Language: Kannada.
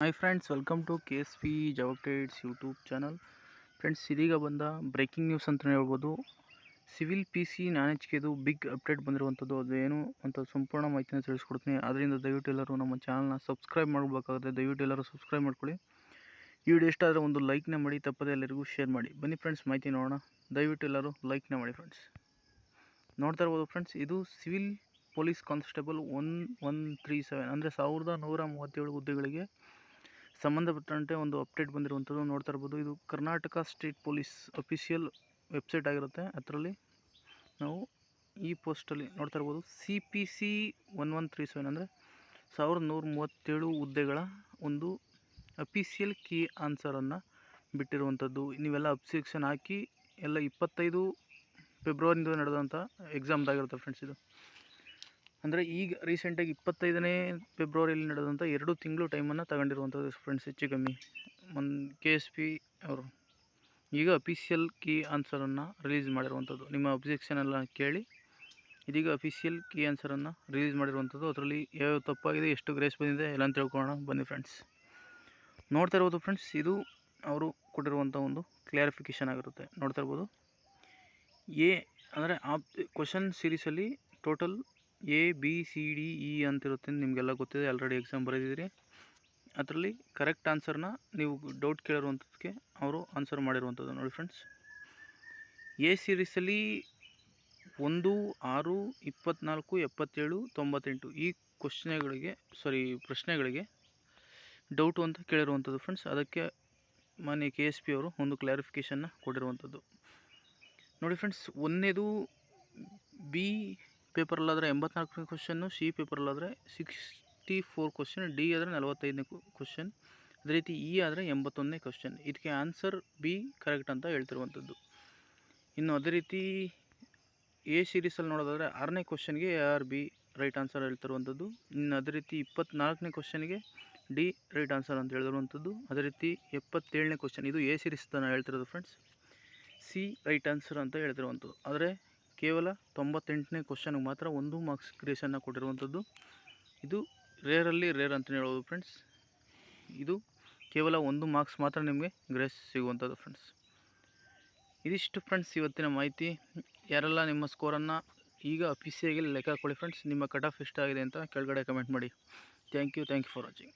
Hi friends, welcome to KSP job updates YouTube channel. Friends, ಇದೀಗ ಬಂದ ಬ್ರೇಕಿಂಗ್ ನ್ಯೂಸ್ ಅಂತಲೇ ಹೇಳ್ಬೋದು. ಸಿವಿಲ್ PC ನಾನೆಚ್ಕೆದು ಬಿಗ್ ಅಪ್ಡೇಟ್ ಬಂದಿರುವಂಥದ್ದು. ಅದು ಏನು ಅಂತ ಸಂಪೂರ್ಣ ಮಾಹಿತಿನ ತಿಳಿಸ್ಕೊಡ್ತೀನಿ. ಅದರಿಂದ ದಯವಿಟ್ಟು ಎಲ್ಲರೂ ನಮ್ಮ ಚಾನಲ್ನ ಸಬ್ಸ್ಕ್ರೈಬ್ ಮಾಡಬೇಕಾಗುತ್ತೆ. ದಯವಿಟ್ಟು ಎಲ್ಲರೂ ಸಬ್ಸ್ಕ್ರೈಬ್ ಮಾಡ್ಕೊಳ್ಳಿ. ಈ ವಿಡಿಯೋ ಇಷ್ಟ ಆದರೆ ಒಂದು ಲೈಕ್ನ ಮಾಡಿ, ತಪ್ಪದೆ ಎಲ್ಲರಿಗೂ ಶೇರ್ ಮಾಡಿ. ಬನ್ನಿ ಫ್ರೆಂಡ್ಸ್, ಮಾಹಿತಿ ನೋಡೋಣ. ದಯವಿಟ್ಟು ಎಲ್ಲರೂ ಲೈಕ್ನ ಮಾಡಿ ಫ್ರೆಂಡ್ಸ್. ನೋಡ್ತಾ ಇರ್ಬೋದು ಫ್ರೆಂಡ್ಸ್, ಇದು ಸಿವಿಲ್ ಪೊಲೀಸ್ ಕಾನ್ಸ್ಟೇಬಲ್ 1137 ಅಂದರೆ 1137 ಹುದ್ದೆಗಳಿಗೆ ಸಂಬಂಧಪಟ್ಟಂತೆ ಒಂದು ಅಪ್ಡೇಟ್ ಬಂದಿರುವಂಥದ್ದು. ನೋಡ್ತಾ ಇರ್ಬೋದು, ಇದು Karnataka state police official website ಆಗಿರುತ್ತೆ. ಅದರಲ್ಲಿ ನಾವು ಈ ಪೋಸ್ಟಲ್ಲಿ ನೋಡ್ತಾ ಇರ್ಬೋದು, CPC 1137 ಅಂದರೆ 1137 ಹುದ್ದೆಗಳ ಒಂದು ಅಫಿಷಿಯಲ್ ಕೀ ಆನ್ಸರನ್ನು ಬಿಟ್ಟಿರುವಂಥದ್ದು. ನೀವೆಲ್ಲ ಅಬ್ಜೆಕ್ಷನ್ ಹಾಕಿ ಎಲ್ಲ 25 ಫೆಬ್ರವರಿಯಿಂದ ನಡೆದಂಥ ಎಕ್ಸಾಮ್ದಾಗಿರುತ್ತೆ ಫ್ರೆಂಡ್ಸ್. ಇದು ಅಂದರೆ ಈಗ ರೀಸೆಂಟಾಗಿ 25ನೇ ಫೆಬ್ರವರಿಯಲ್ಲಿ ನಡೆದಂಥ 2 ತಿಂಗಳು ಟೈಮನ್ನು ತಗೊಂಡಿರುವಂಥದ್ದು ಫ್ರೆಂಡ್ಸ್. ಹೆಚ್ಚು ಕಮ್ಮಿ KSP ಅವರು ಈಗ ಅಫಿಷಿಯಲ್ ಕೀ ಆನ್ಸರನ್ನು ರಿಲೀಸ್ ಮಾಡಿರುವಂಥದ್ದು. ನಿಮ್ಮ ಅಬ್ಜೆಕ್ಷನ್ ಎಲ್ಲ ಕೇಳಿ ಇದೀಗ ಅಫಿಷಿಯಲ್ ಕೀ ಆನ್ಸರನ್ನು ರಿಲೀಸ್ ಮಾಡಿರುವಂಥದ್ದು. ಅದರಲ್ಲಿ ಯಾವ್ಯಾವ ತಪ್ಪಾಗಿದೆ, ಎಷ್ಟು ಗ್ರೇಸ್ ಬಂದಿದೆ ಎಲ್ಲ ತಿಳ್ಕೊಳ್ಳೋಣ ಬನ್ನಿ ಫ್ರೆಂಡ್ಸ್. ನೋಡ್ತಾ ಇರ್ಬೋದು ಫ್ರೆಂಡ್ಸ್, ಇದು ಅವರು ಕೊಟ್ಟಿರುವಂಥ ಒಂದು ಕ್ಲಾರಿಫಿಕೇಷನ್ ಆಗಿರುತ್ತೆ. ನೋಡ್ತಾ ಇರ್ಬೋದು, ಅಂದರೆ ಆ ಕ್ವಶನ್ ಸೀರೀಸಲ್ಲಿ ಟೋಟಲ್ ABCDE ಅಂತಿರುತ್ತೆ. ನಿಮಗೆಲ್ಲ ಗೊತ್ತಿದೆ, ಆಲ್ರೆಡಿ ಎಕ್ಸಾಮ್ ಬರೆದಿದ್ದೀರಿ. ಅದರಲ್ಲಿ ಕರೆಕ್ಟ್ ಆನ್ಸರ್ನ ನೀವು ಡೌಟ್ ಕೇಳಿರುವಂಥದ್ದಕ್ಕೆ ಅವರು ಆನ್ಸರ್ ಮಾಡಿರುವಂಥದ್ದು. ನೋಡಿ ಫ್ರೆಂಡ್ಸ್, ಎ ಸೀರೀಸಲ್ಲಿ 1, 6, 24, 77, 98 ಈ ಪ್ರಶ್ನೆಗಳಿಗೆ ಡೌಟು ಅಂತ ಕೇಳಿರುವಂಥದ್ದು ಫ್ರೆಂಡ್ಸ್. ಅದಕ್ಕೆ ಮಾನ್ಯ KSP ಅವರು ಒಂದು ಕ್ಲಾರಿಫಿಕೇಷನ್ನ ಕೊಟ್ಟಿರುವಂಥದ್ದು. ನೋಡಿ ಫ್ರೆಂಡ್ಸ್, ಒಂದನೇದು B ಪೇಪರಲ್ಲಾದರೆ 84ನೇ ಕ್ವಶನ್ನು, C ಪೇಪರಲ್ಲಾದರೆ 64 ಕ್ವಶನ್, D ಆದರೆ 45ನೇ ಕ್ವಶನ್, ಅದೇ ರೀತಿ E ಆದರೆ 81ನೇ ಕ್ವಶನ್. ಇದಕ್ಕೆ ಆನ್ಸರ್ B ಕರೆಕ್ಟ್ ಅಂತ ಹೇಳ್ತಿರುವಂಥದ್ದು. ಇನ್ನು ಅದೇ ರೀತಿ A ಸೀರೀಸಲ್ಲಿ ನೋಡೋದಾದರೆ 6ನೇ ಕ್ವಶನ್ಗೆ AR B ರೈಟ್ ಆನ್ಸರ್ ಹೇಳ್ತಿರುವಂಥದ್ದು. ಇನ್ನು ಅದೇ ರೀತಿ 24ನೇ ಕ್ವಶನ್ಗೆ D ರೈಟ್ ಆನ್ಸರ್ ಅಂತ ಹೇಳಿರುವಂಥದ್ದು. ಅದೇ ರೀತಿ 77ನೇ ಕ್ವಶನ್, ಇದು A ಸೀರೀಸ್ ನಾನು ಹೇಳ್ತಿರೋದು ಫ್ರೆಂಡ್ಸ್, C ರೈಟ್ ಆನ್ಸರ್ ಅಂತ ಹೇಳ್ತಿರುವಂಥದ್ದು. ಆದರೆ ಕೇವಲ 98ನೇ ಕ್ವಶನ್ಗೆ ಮಾತ್ರ 1 ಮಾರ್ಕ್ಸ್ ಗ್ರೇಸನ್ನು ಕೊಟ್ಟಿರುವಂಥದ್ದು. ಇದು ರೇರಲ್ಲಿ ರೇರ್ ಅಂತಲೇ ಹೇಳ್ಬೋದು ಫ್ರೆಂಡ್ಸ್. ಇದು ಕೇವಲ 1 ಮಾರ್ಕ್ಸ್ ಮಾತ್ರ ನಿಮಗೆ ಗ್ರೇಸ್ ಸಿಗುವಂಥದ್ದು ಫ್ರೆಂಡ್ಸ್. ಇದಿಷ್ಟು ಫ್ರೆಂಡ್ಸ್ ಇವತ್ತಿನ ಮಾಹಿತಿ. ಯಾರೆಲ್ಲ ನಿಮ್ಮ ಸ್ಕೋರನ್ನು ಈಗ ಅಫಿಷಿಯಲಾಗಿ ಲೆಕ್ಕ ಹಾಕೊಳ್ಳಿ ಫ್ರೆಂಡ್ಸ್. ನಿಮ್ಮ ಕಟ್ ಆಫ್ ಎಷ್ಟಾಗಿದೆ ಅಂತ ಕೆಳಗಡೆ ಕಮೆಂಟ್ ಮಾಡಿ. Thank you for watching.